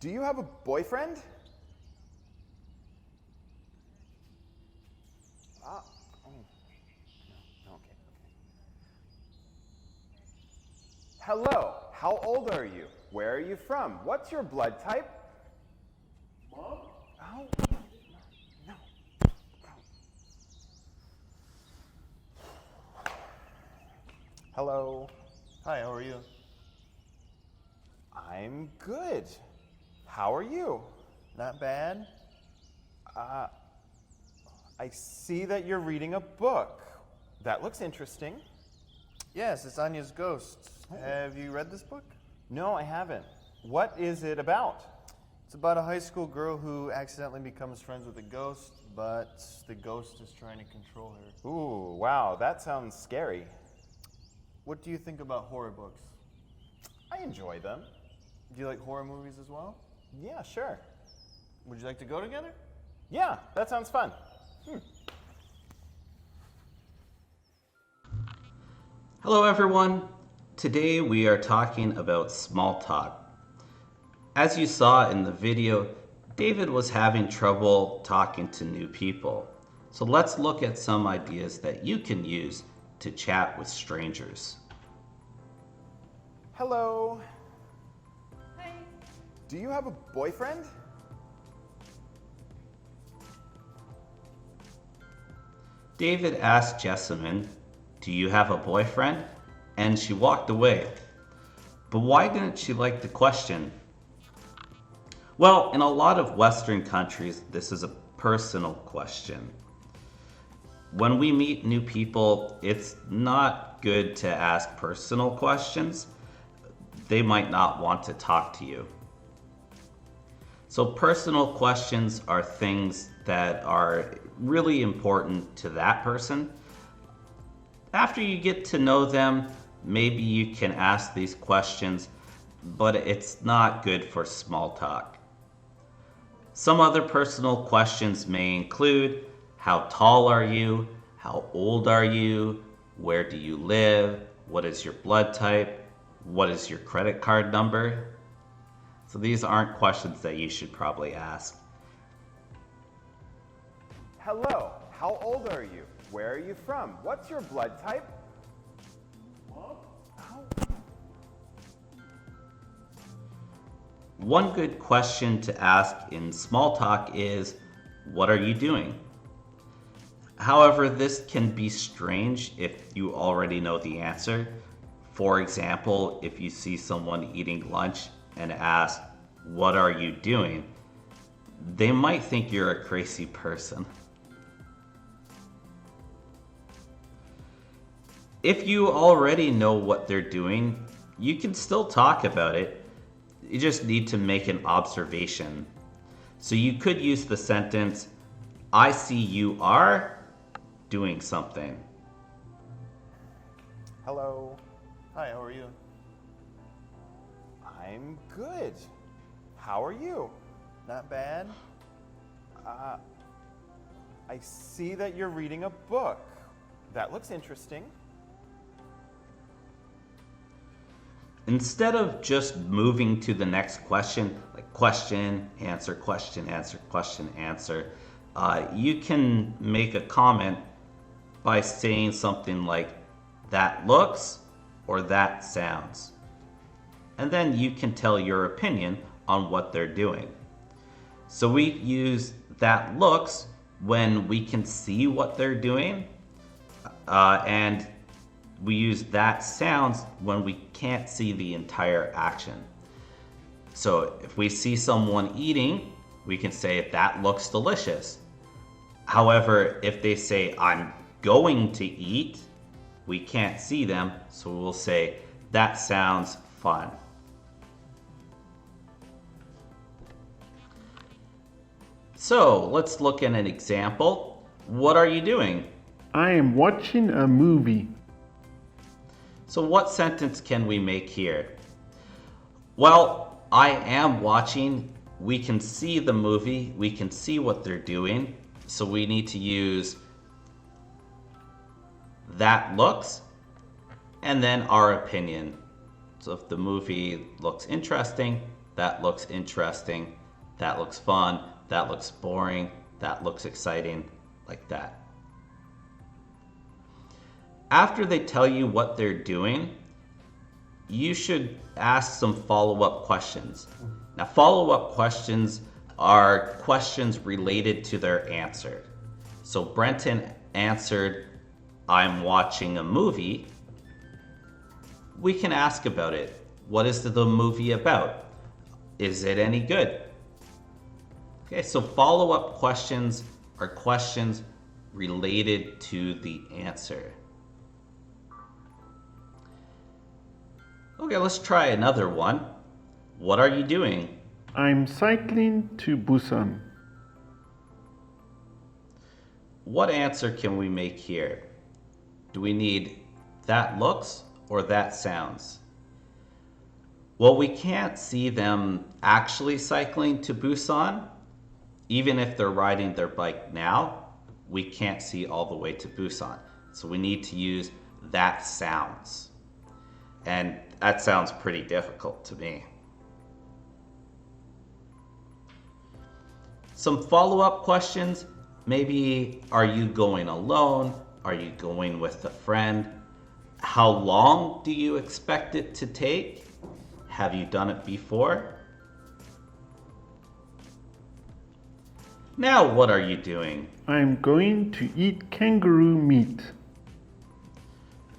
Do you have a boyfriend? Okay. Hello, how old are you? Where are you from? What's your blood type? Mom? Oh, no. Hello. Hi, how are you? I'm good. How are you? Not bad. I see that you're reading a book. That looks interesting. Yes, it's Anya's Ghost. Have you read this book? No, I haven't. What is it about? It's about a high school girl who accidentally becomes friends with a ghost, but the ghost is trying to control her. Ooh, wow, that sounds scary. What do you think about horror books? I enjoy them. Do you like horror movies as well? Yeah, sure. Would you like to go together? Yeah, that sounds fun. Hello everyone. Today we are talking about small talk. As you saw in the video, David was having trouble talking to new people. So let's look at some ideas that you can use to chat with strangers. Hello. Hi. Do you have a boyfriend? David asked Jessamine, "Do you have a boyfriend?" And she walked away. But why didn't she like the question? Well, in a lot of Western countries, this is a personal question. When we meet new people, it's not good to ask personal questions. They might not want to talk to you. So personal questions are things that are really important to that person. After you get to know them, maybe you can ask these questions, but it's not good for small talk. Some other personal questions may include, how tall are you? How old are you? Where do you live? What is your blood type? What is your credit card number? So these aren't questions that you should probably ask. Hello, how old are you? Where are you from? What's your blood type? Mom? One good question to ask in small talk is, what are you doing? However, this can be strange if you already know the answer. For example, if you see someone eating lunch and ask, what are you doing? They might think you're a crazy person. If you already know what they're doing, you can still talk about it. You just need to make an observation. So you could use the sentence, I see you are doing something. Hello. Hi, how are you? I'm good. How are you? Not bad. I see that you're reading a book. That looks interesting. Instead of just moving to the next question, like question, answer, question, answer, question, answer, you can make a comment by saying something like, that looks or that sounds. And then you can tell your opinion on what they're doing. So we use that looks when we can see what they're doing, and we use that sounds when we can't see the entire action. So if we see someone eating, we can say that looks delicious. However, if they say I'm going to eat, we can't see them, so we'll say that sounds fun. So let's look at an example. What are you doing? I am watching a movie. So what sentence can we make here? Well, I am watching. We can see the movie. We can see what they're doing. So we need to use that looks and then our opinion. So if the movie looks interesting, that looks interesting, that looks fun, that looks boring, that looks exciting, like that. After they tell you what they're doing, you should ask some follow-up questions. Now, follow-up questions are questions related to their answer. So Brenton answered, I'm watching a movie. We can ask about it. What is the movie about? Is it any good? Okay, so follow-up questions are questions related to the answer. Okay, let's try another one. What are you doing? I'm cycling to Busan. What answer can we make here? Do we need that looks or that sounds? Well, we can't see them actually cycling to Busan. Even if they're riding their bike now, we can't see all the way to Busan. So we need to use that sounds. And that sounds pretty difficult to me. Some follow-up questions. Maybe, are you going alone? Are you going with a friend? How long do you expect it to take? Have you done it before? Now what are you doing? I'm going to eat kangaroo meat.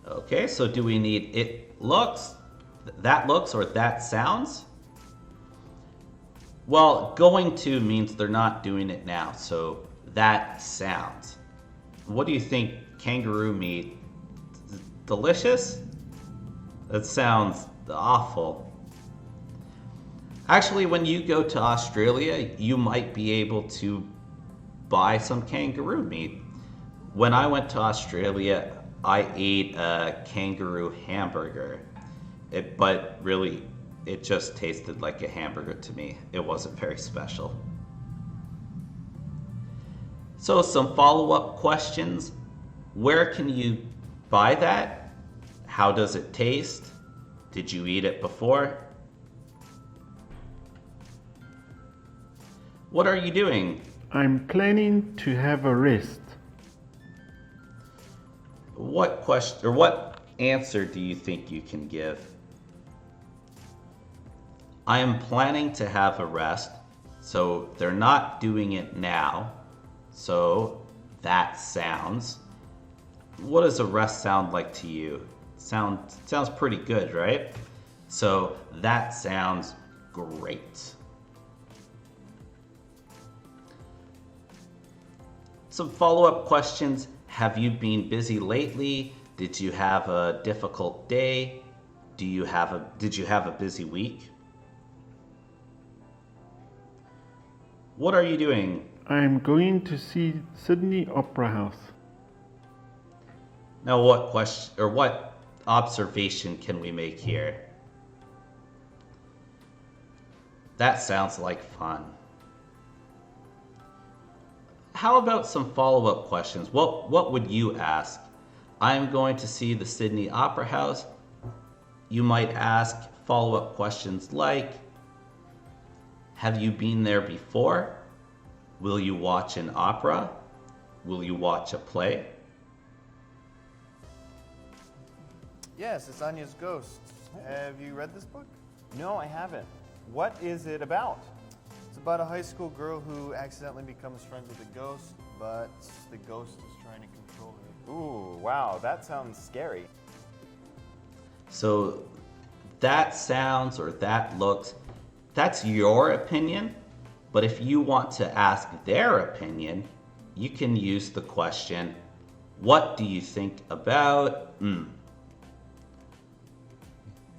Okay, so do we need it looks, that looks, or that sounds? Well, going to means they're not doing it now, so that sounds. What do you think? Kangaroo meat? Delicious? That sounds awful. Actually, when you go to Australia, you might be able to buy some kangaroo meat. When I went to Australia, I ate a kangaroo hamburger. But really, it just tasted like a hamburger to me. It wasn't very special. So some follow-up questions. Where can you buy that? How does it taste? Did you eat it before? What are you doing? I'm planning to have a rest. What question or what answer do you think you can give? I am planning to have a rest, so they're not doing it now. So that sounds. What does a rest sound like to you? Sounds pretty good, right? So that sounds great. Some follow-up questions. Have you been busy lately? Did you have a difficult day? Did you have a busy week? What are you doing? I'm going to see Sydney Opera House. Now what question or what observation can we make here? That sounds like fun. How about some follow-up questions? What would you ask? I'm going to see the Sydney Opera House. You might ask follow-up questions like, have you been there before? Will you watch an opera? Will you watch a play? Yes, it's Anya's Ghost. Have you read this book? No, I haven't. What is it about? It's about a high school girl who accidentally becomes friends with a ghost, but the ghost is trying to control her. Ooh, wow, that sounds scary. So that sounds or that looks, that's your opinion. But if you want to ask their opinion, you can use the question, what do you think about?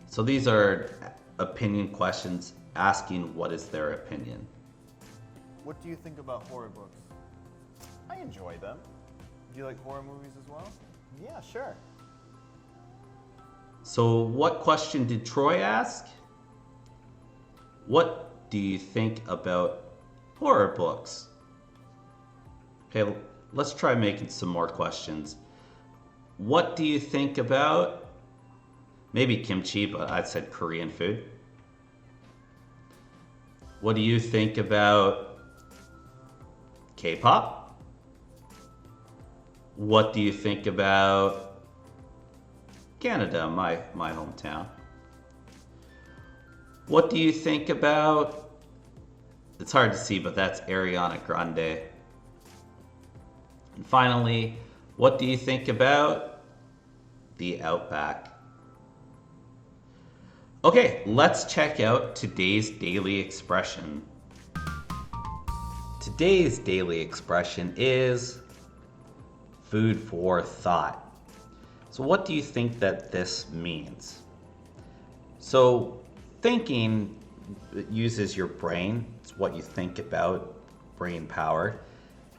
So these are opinion questions asking what is their opinion. What do you think about horror books? I enjoy them. Do you like horror movies as well? Yeah, sure. So what question did Troy ask? What do you think about horror books? Okay, let's try making some more questions. What do you think about, maybe kimchi, but I said Korean food. What do you think about K-pop? What do you think about Canada, my hometown? What do you think about, it's hard to see, but that's Ariana Grande. And finally, what do you think about the Outback? Okay, let's check out today's daily expression. Today's daily expression is food for thought. So what do you think that this means? So thinking uses your brain. It's what you think about, brain power.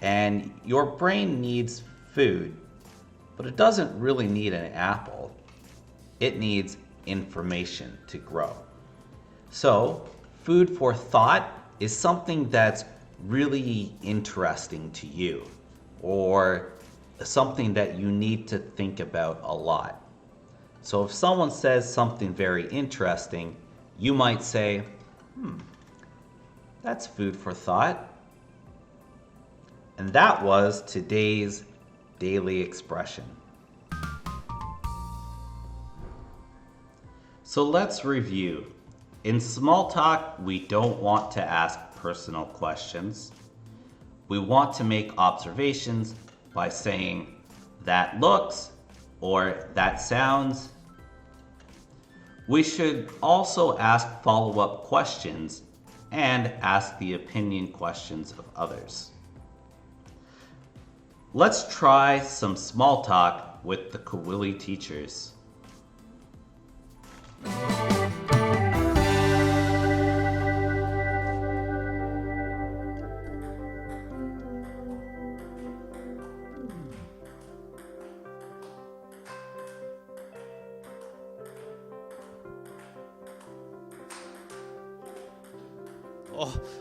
And your brain needs food, but it doesn't really need an apple. It needs information to grow. So food for thought is something that's really interesting to you, or something that you need to think about a lot. So if someone says something very interesting, you might say, that's food for thought. And that was today's daily expression. So let's review. In small talk, we don't want to ask personal questions. We want to make observations by saying, that looks, or that sounds. We should also ask follow-up questions and ask the opinion questions of others. Let's try some small talk with the Kawili teachers.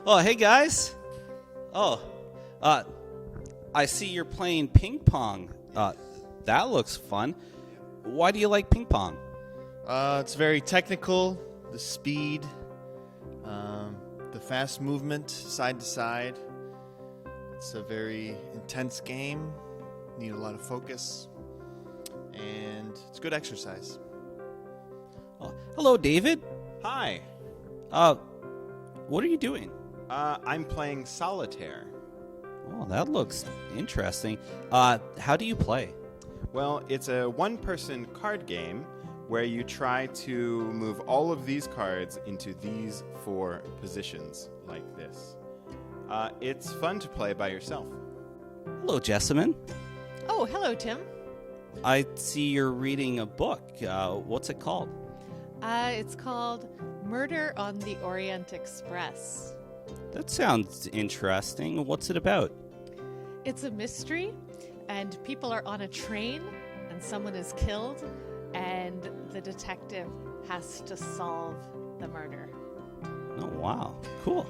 Oh, hey guys. I see you're playing ping pong. That looks fun. Why do you like ping pong? It's very technical, the speed, the fast movement side to side. It's a very intense game, need a lot of focus, and it's good exercise. Oh, hello, David. Hi, What are you doing? I'm playing solitaire. Oh, that looks interesting. How do you play? Well, it's a one-person card game where you try to move all of these cards into these 4 positions, like this. It's fun to play by yourself. Hello, Jessamine. Oh, hello, Tim. I see you're reading a book. What's it called? It's called Murder on the Orient Express. That sounds interesting. What's it about? It's a mystery, and people are on a train, and someone is killed, and the detective has to solve the murder. Oh, wow. Cool.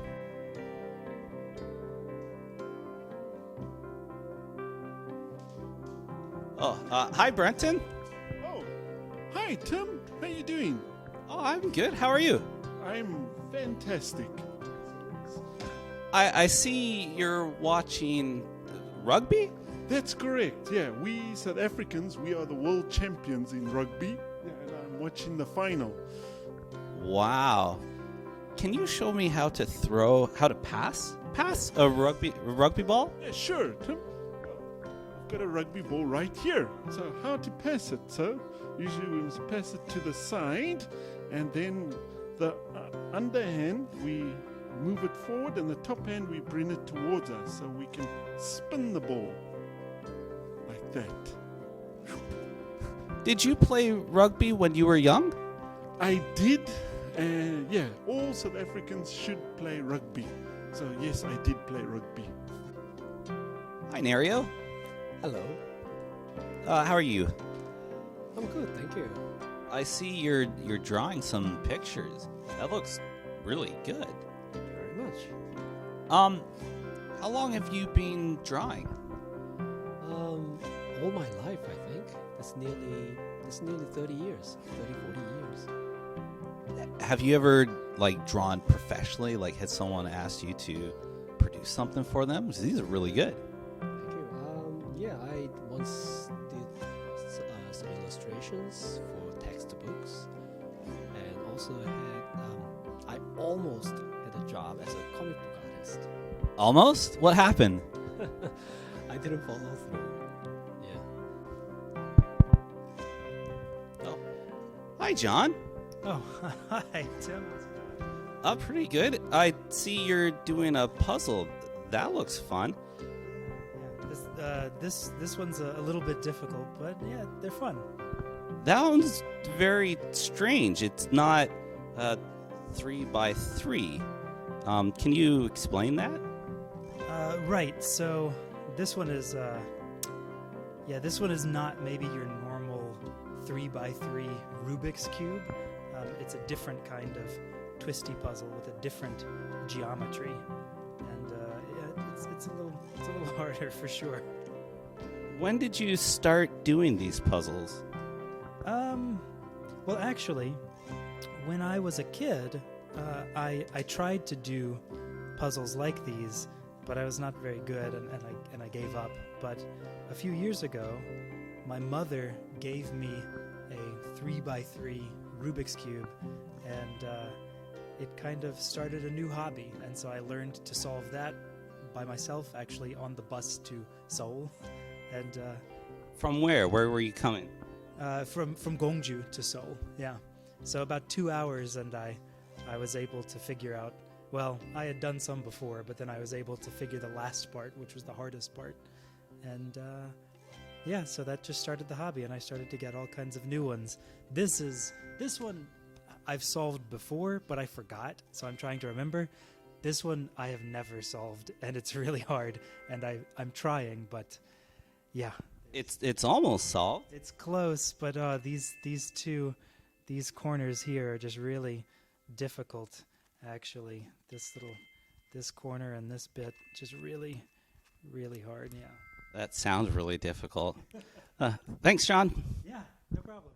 Oh, hi, Brenton. Oh, hi, Tim. How you doing? Oh, I'm good. How are you? I'm fantastic. I see you're watching rugby? That's correct. Yeah, we South Africans, we are the world champions in rugby. Yeah, and I'm watching the final. Wow. Can you show me how to pass a rugby ball? Yeah, sure, Tim. I've got a rugby ball right here. So how to pass it? So usually we must pass it to the side, and then the underhand we move it forward, and the top hand we bring it towards us so we can spin the ball like that. Did you play rugby when you were young? I did, and yeah, all South Africans should play rugby. So yes, I did play rugby. Hi, Nario. Hello. How are you? I'm good, thank you. I see you're drawing some pictures. That looks really good. Very much. How long have you been drawing? All my life, I think. It's nearly 30 years, 30, 40 years. have you ever like drawn professionally? Like, has someone asked you to produce something for them? 'Cause these are really good. Thank you. Yeah, I once did some illustrations for textbooks, and also I almost had a job as a comic book artist. Almost? What happened? I didn't follow through. Yeah. Oh. Hi, John. Oh, hi, Tim. Pretty good. I see you're doing a puzzle. That looks fun. Yeah, this one's a little bit difficult, but yeah, they're fun. That one's very strange. It's not 3x3. Can you explain that? Right. So this one is this one is not maybe your normal 3x3 Rubik's cube. It's a different kind of twisty puzzle with a different geometry, and it's a little harder for sure. When did you start doing these puzzles? Well, actually, when I was a kid, I tried to do puzzles like these, but I was not very good, and I gave up. But a few years ago, my mother gave me a 3x3 Rubik's Cube, and it kind of started a new hobby. And so I learned to solve that by myself, actually, on the bus to Seoul. And From where? Where were you coming? from Gongju to Seoul, yeah. So about 2 hours, and I was able to figure out, well, I had done some before, but then I was able to figure the last part, which was the hardest part. And yeah, so that just started the hobby, and I started to get all kinds of new ones. This one I've solved before, but I forgot, so I'm trying to remember. This one I have never solved, and it's really hard, and I'm trying, but yeah. It's almost solved. It's close, but these corners here are just really difficult, actually. This corner and this bit, just really, really hard, yeah. That sounds really difficult. Thanks, John. Yeah, no problem.